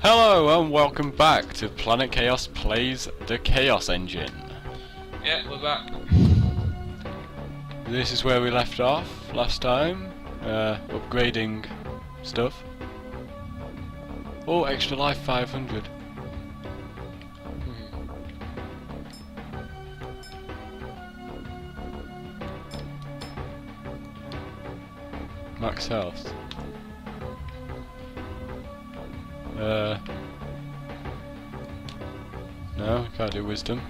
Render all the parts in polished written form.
Hello and welcome back to Planet Chaos Plays the Chaos Engine. Yeah, we're back. This is where we left off last time, upgrading stuff. Oh, extra life 500. Max health. No, can't do wisdom.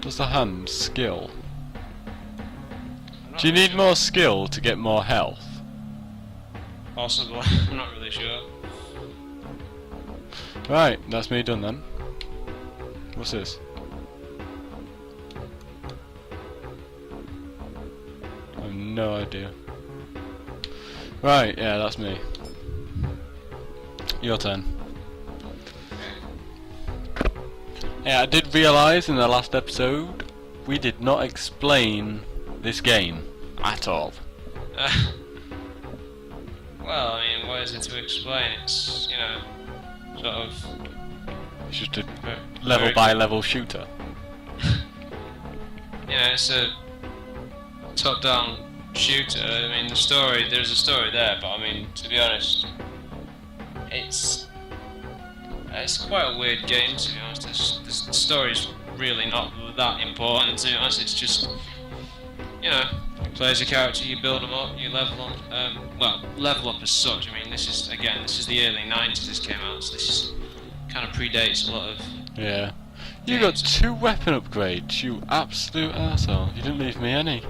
What's the hand? Skill. Do you need more skill to get more health? Possibly. I'm not really sure. Right, that's me done then. What's this? I have no idea. Right, yeah, that's me. Your turn. Yeah, I did realise in the last episode we did not explain this game at all. Well, I mean, what is it to explain? It's, you know, sort of... It's just a level by level shooter. You know, it's a top-down shooter. I mean, the story, there's a story there, but I mean, to be honest, it's quite a weird game, to be honest. The story's really not that important, to be honest. It's just, you know, you play as a character, you build them up, you level up. Well, level up as such. I mean, this is the early 90s this came out, so this is kind of predates a lot of... Yeah. You got 2 weapon upgrades, you absolute arsehole. You didn't leave me any.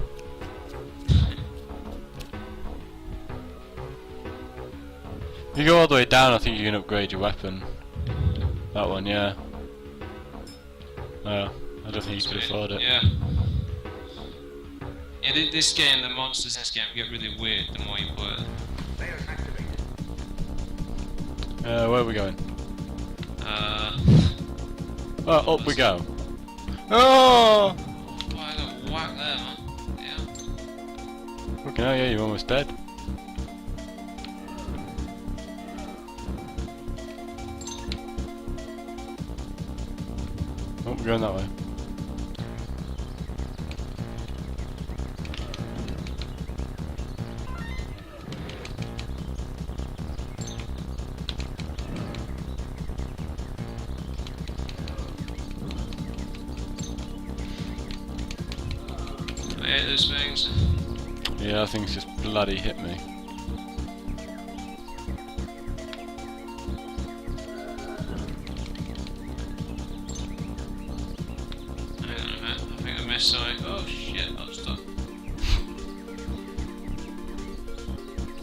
If you go all the way down, I think you can upgrade your weapon. That one, yeah. Oh, I don't think you could afford it. Yeah. Yeah, this game, the monsters in this game get really weird the more you play it. Where are we going? Oh, up we go. Oh! Oh, I got whacked there, man. Yeah. Fucking hell, yeah, you're almost dead. Oh, we're going that way. I hate those things. Yeah, I think it's just bloody hit me. Hang on a minute, I think I missed something. Oh shit, I was stuck.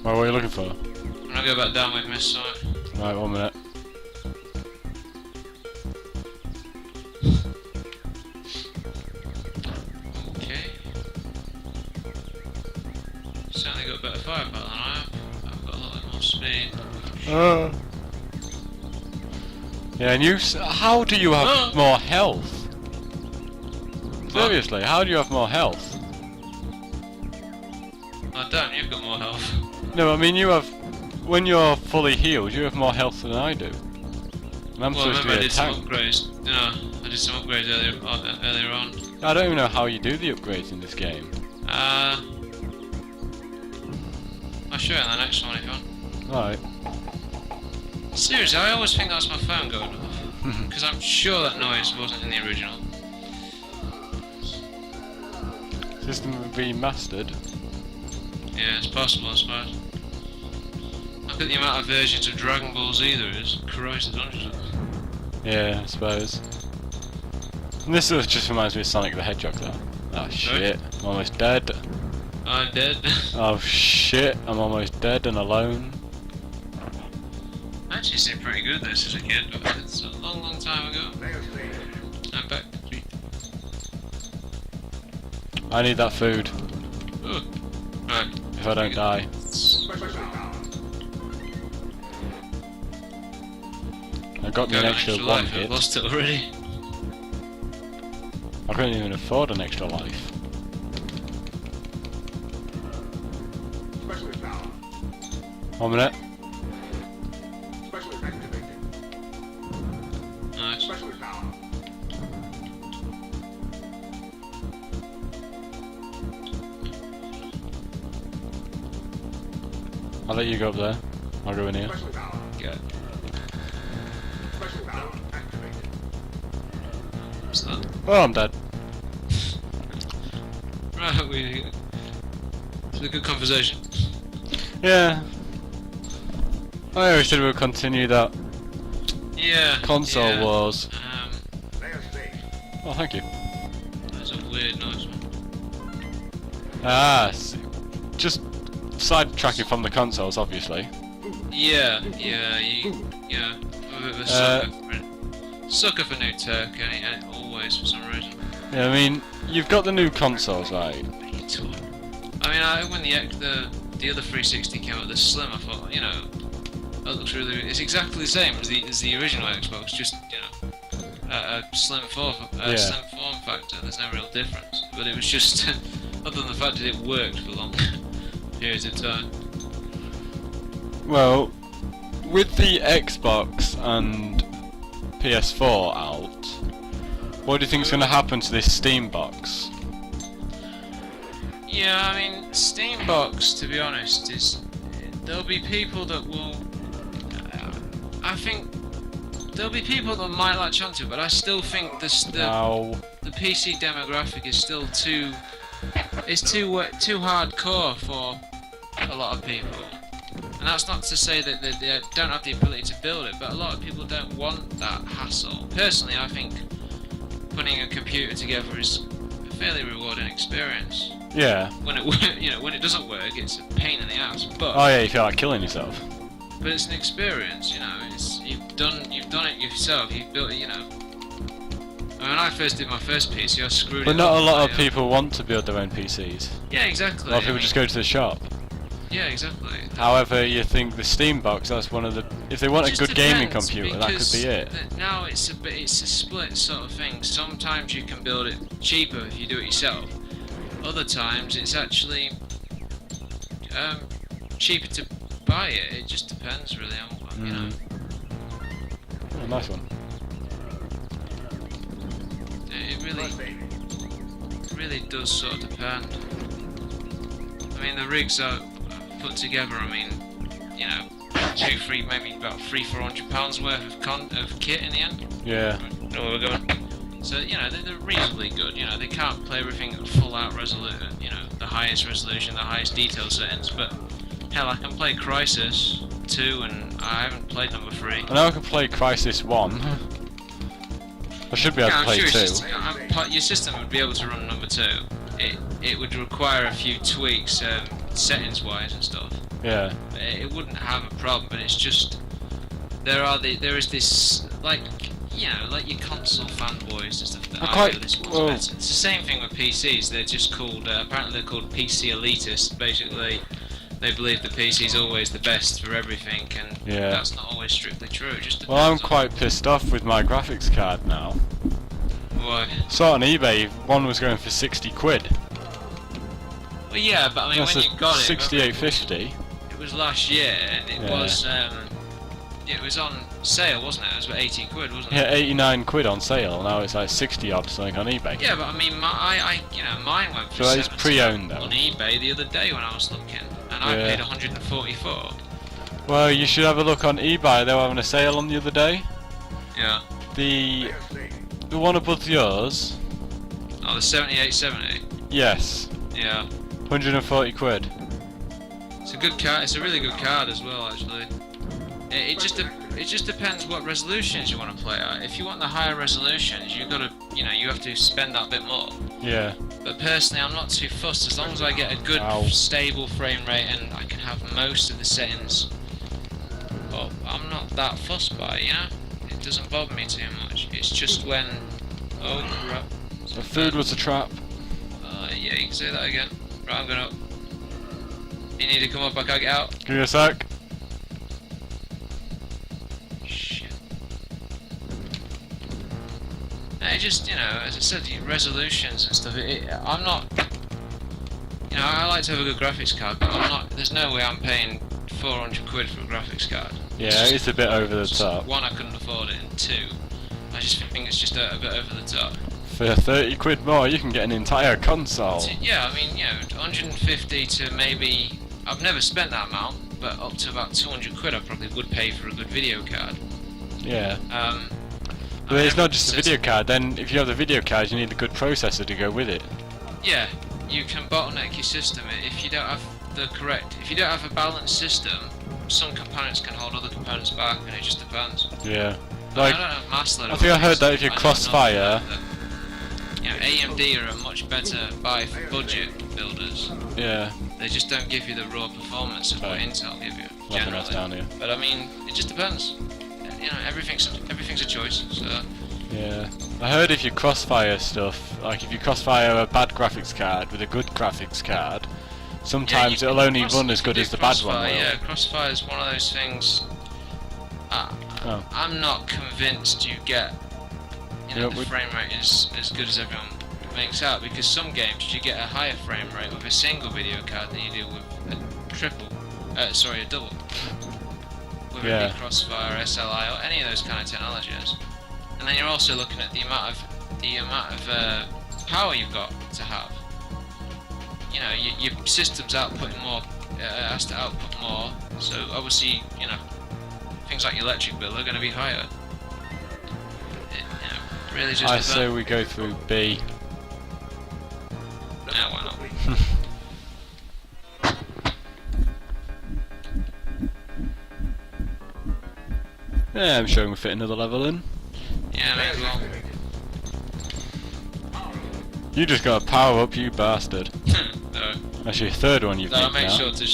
Right, what are you looking for? I'm gonna go back down, we've missed something. Right, 1 minute. Okay. Certainly got better firepower than I have. I've got a lot more speed. Yeah, and how do you have more health? Seriously, how do you have more health? I don't, you've got more health. No, I mean you have, when you're fully healed, you have more health than I do. And I'm supposed to be a tank. Upgrades. You know, I did some upgrades earlier on. I don't even know how you do the upgrades in this game. I'll show you in the next one if you want. Right. Seriously, I always think that's my phone going off. Because I'm sure that noise wasn't in the original. System remastered. Yeah, it's possible, I suppose. Look at the amount of versions of Dragon Ball Z there is. Christ, there's hundreds of them. Yeah, I suppose. And this just reminds me of Sonic the Hedgehog though. Oh shit, I'm almost dead. I'm dead. Oh shit, I'm almost dead and alone. I actually seemed pretty good this as a kid, but it's a long, long time ago. I'm back. I need that food. Ooh. Right. If I don't die. I got me an extra 1 life. hit. I've lost it already. I couldn't even afford an extra life. 1 minute. I'll let you go up there. I'll go in here. Good. What's that? Oh, I'm dead. Right, it's a good conversation. Yeah. I always said we'll continue that Yeah. console yeah. wars. Oh, thank you. That's a weird noise. Ah, just sidetracking from the consoles, obviously. Yeah. I'm a bit of a sucker for new tech, and always for some reason. Yeah, I mean, you've got the new consoles, right? I mean, when the other 360 came out, the Slim, I thought, you know, that looks really. It's exactly the same as the original Xbox, just a slim form factor. There's no real difference, but it was just other than the fact that it worked for long periods of time. Well, with the Xbox and PS4 out, what do you think is going to happen to this Steam box? Yeah, I mean, Steambox, to be honest, there'll be people that will. I think there'll be people that might latch onto it, but I still think the PC demographic is still too hardcore for a lot of people. And that's not to say that they don't have the ability to build it, but a lot of people don't want that hassle. Personally, I think putting a computer together is a fairly rewarding experience. Yeah. When it doesn't work, it's a pain in the ass. But Oh yeah, you feel like killing yourself. But it's an experience, you've done it yourself. You've built it, When I first did my first PC, I screwed it up. But not a lot of people want to build their own PCs. Yeah, exactly. A lot of people just go to the shop. Yeah, exactly. However, you think the Steam box, that's one of the... If they want a good gaming computer, that could be it. Now it's a split sort of thing. Sometimes you can build it cheaper if you do it yourself. Other times it's actually cheaper to buy it. It just depends really on Oh, nice one. It really does sort of depend. I mean, the rigs are put together. I mean, maybe about £300-400 worth of kit in the end. Yeah. Know where we're going. So they're reasonably good. They can't play everything at full-out resolution. The highest resolution, the highest detail settings. But hell, I can play Crisis 2, and I haven't played number 3. I know I can play Crisis 1. I should be able to play 2. Your system would be able to run number 2. It would require a few tweaks, settings-wise and stuff. Yeah. It wouldn't have a problem, but it's just there is this like your console fanboys and stuff that argue this one's better. It's the same thing with PCs. They're just called apparently they're called PC elitists. Basically, they believe the PC is always the best for everything, and that's not always strictly true. It just well, I'm quite pissed off with my graphics card now. Why? Saw on eBay, one was going for 60 quid. Well, yeah, but I mean, That's when you got it, 68.50. it was last year, and it was on sale, wasn't it? It was about 80 quid, wasn't it? Yeah, 89 quid on sale. Now it's like 60 odd something on eBay. Yeah, but I mean, mine went for So it's 70 pre-owned though. on eBay the other day when I was looking, and I paid 144. Well, you should have a look on eBay. They were having a sale on the other day. Yeah. The one above yours. Oh, the 7870. Yes. Yeah. 140 quid. It's a good card. It's a really good card as well, actually. It just depends what resolutions you want to play at. If you want the higher resolutions, you have to spend that bit more. Yeah. But personally, I'm not too fussed as long as I get a good stable frame rate and I can have most of the settings. But I'm not that fussed by it, It doesn't bother me too much. It's just when crap. The food was a trap. Yeah, you can say that again. Right, I'm going up. You need to come up, I can't get out. Give me a sec. Shit. It just, as I said, the resolutions and stuff, I'm not... I like to have a good graphics card, but there's no way I'm paying 400 quid for a graphics card. Yeah, it's a bit over the top. One, I couldn't afford it, and two, I just think it's just a bit over the top. For 30 quid more, you can get an entire console. Yeah, I mean, 150 to maybe... I've never spent that amount, but up to about 200 quid I probably would pay for a good video card. Yeah. But it's not just a video card, then if you have the video card you need a good processor to go with it. Yeah, you can bottleneck your system if you don't have if you don't have a balanced system, some components can hold other components back and it just depends. Yeah. Like, I don't have master I think I heard that if you crossfire... AMD are a much better buy for budget builders. Yeah. They just don't give you the raw performance of what Intel give you, generally. Down here. But I mean, it just depends. Everything's a choice, so... Yeah. I heard if you crossfire stuff, like if you crossfire a bad graphics card with a good graphics card, sometimes it'll only run as good as the bad one will. Yeah, crossfire is one of those things... I'm not convinced you get... the frame rate is as good as everyone makes out, because some games you get a higher frame rate with a single video card than you do with a double. Whether it be Crossfire, SLI, or any of those kind of technologies. And then you're also looking at the amount of power you've got to have. Your system's outputting more, has to output more, so obviously, things like your electric bill are going to be higher. Really just I say we go through B. Yeah, why not? Yeah, I'm sure we fit another level in. Yeah, may as well. You just got a power up, you bastard. No. That's your third one you've I'll nicked make now. sure to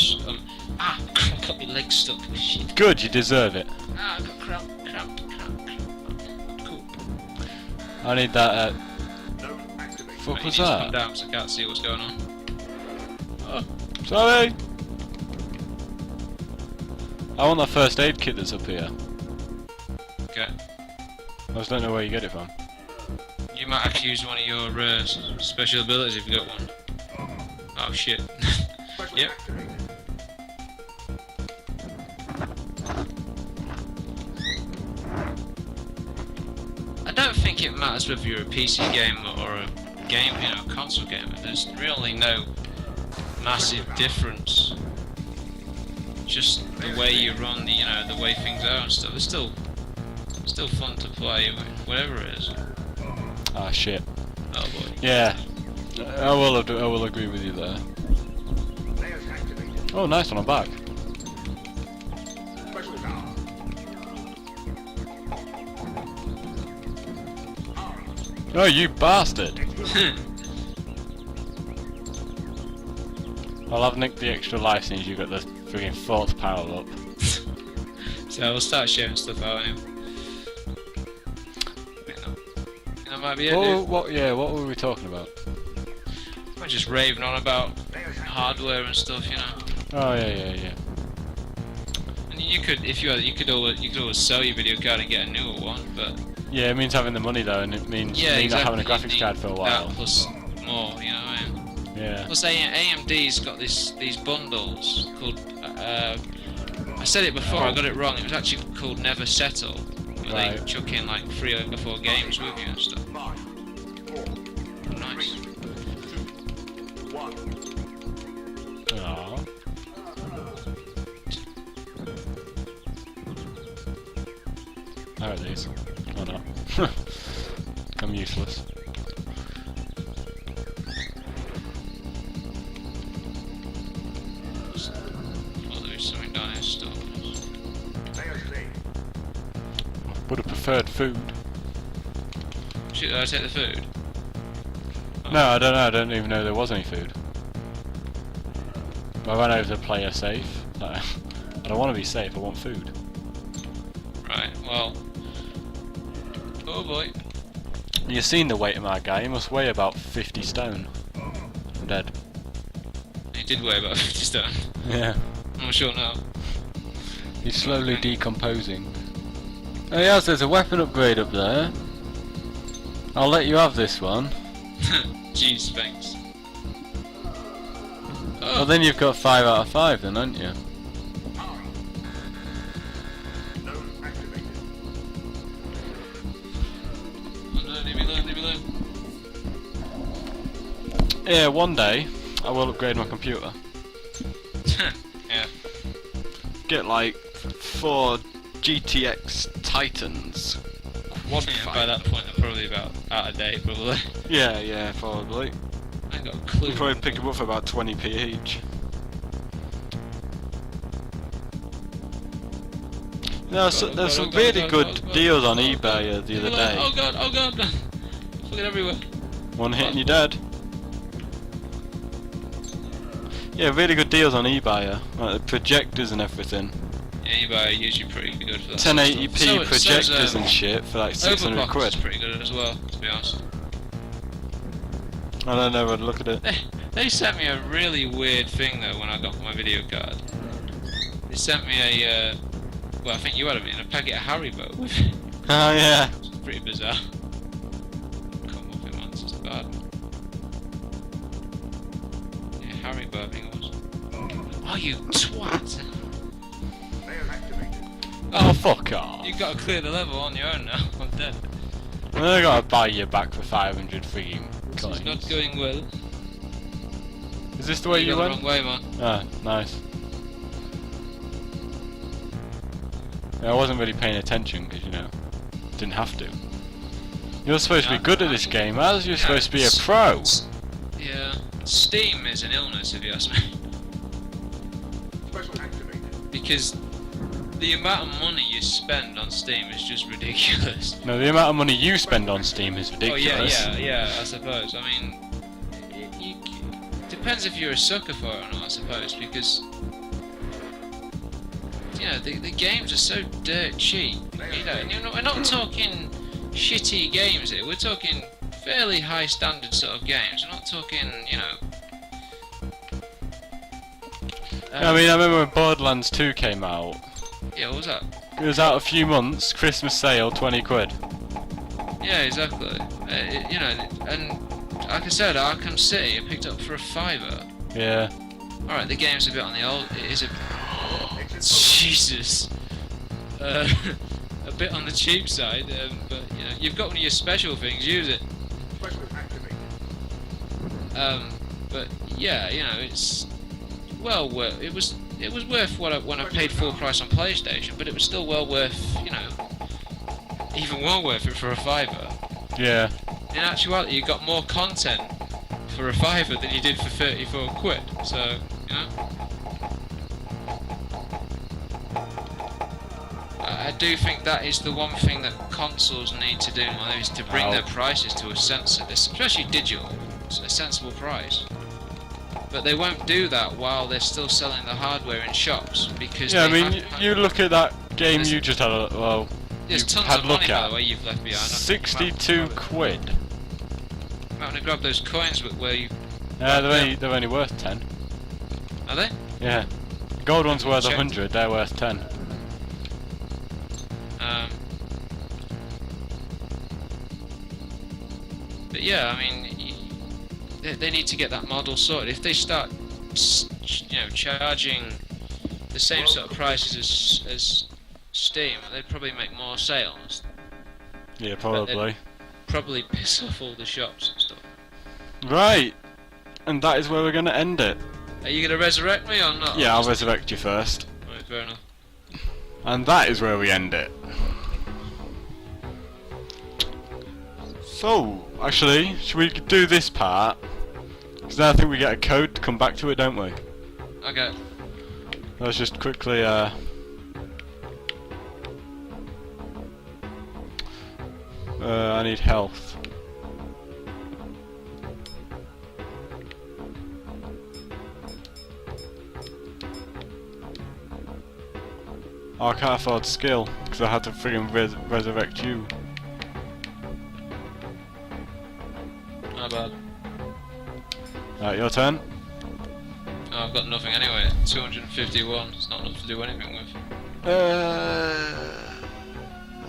I got my leg stuck with shit. Good, you deserve it. I got cramp. Cool. I need that. Fuck was that? Come down so I can't see what's going on. Oh, sorry. I want that first aid kit that's up here. Okay. I just don't know where you get it from. You might have to use one of your special abilities if you got one. Oh shit. Yep. I don't think it matters whether you're a PC gamer or a console gamer. There's really no massive difference. Just the way you run, the way things are and stuff. It's still fun to play, whatever it is. Ah shit. Oh boy. Yeah. I will agree with you there. Oh, nice one. I'm back. Oh, you bastard! I'll have nicked the extra life since you got the friggin' fourth power up. So we'll start sharing stuff out anyway. That might be it. Oh, what were we talking about? We're just raving on about hardware and stuff, Oh yeah. And you could always sell your video card and get a newer one, but yeah, it means having the money though, and it means exactly. not having a graphics card for a while. That plus more, you know what I mean? Yeah. Plus AMD's got these bundles called I said it before, I got it wrong. It was actually called Never Settle, where they chuck in like 3 or 4 games with you and stuff. Nice. Aww. How are these? Oh no. I'm useless. Oh, there's something down here still. Would have preferred food. Should I take the food? Oh. No, I don't know. I don't even know there was any food. I ran over to player safe. I don't want to be safe. I want food. Right. Well. Oh boy. You've seen the weight of my guy. He must weigh about 50 stone. I'm dead. He did weigh about 50 stone. Yeah. I'm not sure now. He's slowly decomposing. Oh yes, there's a weapon upgrade up there. I'll let you have this one. Jeez, thanks. Oh. Well then you've got 5 out of 5 then, haven't you? Yeah, one day I will upgrade my computer. Yeah. Get like 4 GTX Titans. Quad Yeah, by that point, they're probably about out of date, probably. Yeah, probably. I ain't got a clue. You probably pick them up for about 20p each. There's some really good deals on eBay the other day. Oh god, oh god! Fucking everywhere. One hit and you're dead. Yeah, really good deals on eBay, like the projectors and everything. Yeah, eBay are usually pretty good for that. 1080p projectors and shit for like 600 quid. Pretty good as well, to be honest. I don't know where to look at it. They sent me a really weird thing though when I got my video card. They sent me a, well I think you had it in a packet of Haribo with it. Oh yeah. It's pretty bizarre. Come off it once, it's bad. Yeah, Haribo I think it was. Oh you twat! Oh fuck off. You've got to clear the level on your own now, I'm dead. I gotta buy you back for 500 freaking coins. It's not going well. Is this the way you went? The wrong way, man. Ah, nice. Yeah, I wasn't really paying attention because, you know, didn't have to. You're supposed to be good at this game, as you're supposed to be a pro. Yeah, Steam is an illness if you ask me. Because the amount of money you spend on Steam is just ridiculous. No, the amount of money you spend on Steam is ridiculous. Oh yeah, I suppose. I mean, it depends if you're a sucker for it or not, I suppose, because you know the games are so dirt cheap. You know, we're not talking shitty games here. We're talking fairly high standard sort of games. We're not talking, you know. I mean, I remember when Borderlands 2 came out. Yeah, what was that? It was out a few months, Christmas sale, 20 quid. Yeah, exactly. You know, and like I said, Arkham City I picked up for a £5. Yeah. Alright, the game's a bit on the old... It is a... Jesus! A bit on the cheap side, but you know, you've got one of your special things, use it. But yeah, you know, it's well worth. It was worth when I paid full price on PlayStation, but it was still well worth, you know, even more worth it for a £5. Yeah. In actuality, you got more content for a £5 than you did for 34 quid. So, you know, I do think that is the one thing that consoles need to do, is to bring their prices to a especially digital, a sensible price. But they won't do that while they're still selling the hardware in shops, because yeah, I mean, you look at that game you just had there's tons had of look money, at. by the way, you've left behind. 62 quid. I'm going to grab those coins where you... Yeah, they're only worth 10. Are they? Yeah. The gold one's worth Check. 100, they're worth 10. But yeah, I mean, they need to get that model sorted. If they start, you know, charging the same sort of prices as Steam, they'd probably make more sales. Yeah, probably. Probably piss off all the shops and stuff. Right, and that is where we're going to end it. Are you going to resurrect me or not? Yeah, I'll resurrect you first. Right, fair enough. And that is where we end it. So, actually, should we do this part? Because then I think we get a code to come back to it, don't we? Okay. Let's just quickly, I need health. Oh, I can't afford skill, because I had to friggin' resurrect you. Not bad. Right, your turn. Oh, I've got nothing anyway. 251. It's not enough to do anything with.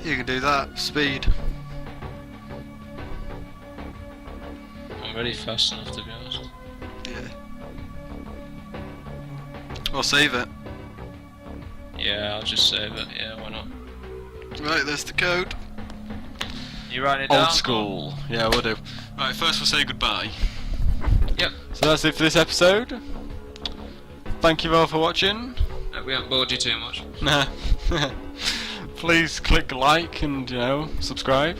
You can do that. Speed. I'm really fast enough, to be honest. Yeah. Or save it. Yeah, I'll just save it. Yeah, why not? Right, there's the code. You writing it down? Old school. Yeah, we'll do. Right, first we'll say goodbye. Yep. So that's it for this episode. Thank you all for watching. We haven't bored you too much. Nah. Please click like and, subscribe.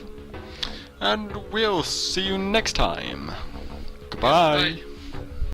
And we'll see you next time. Goodbye. Bye.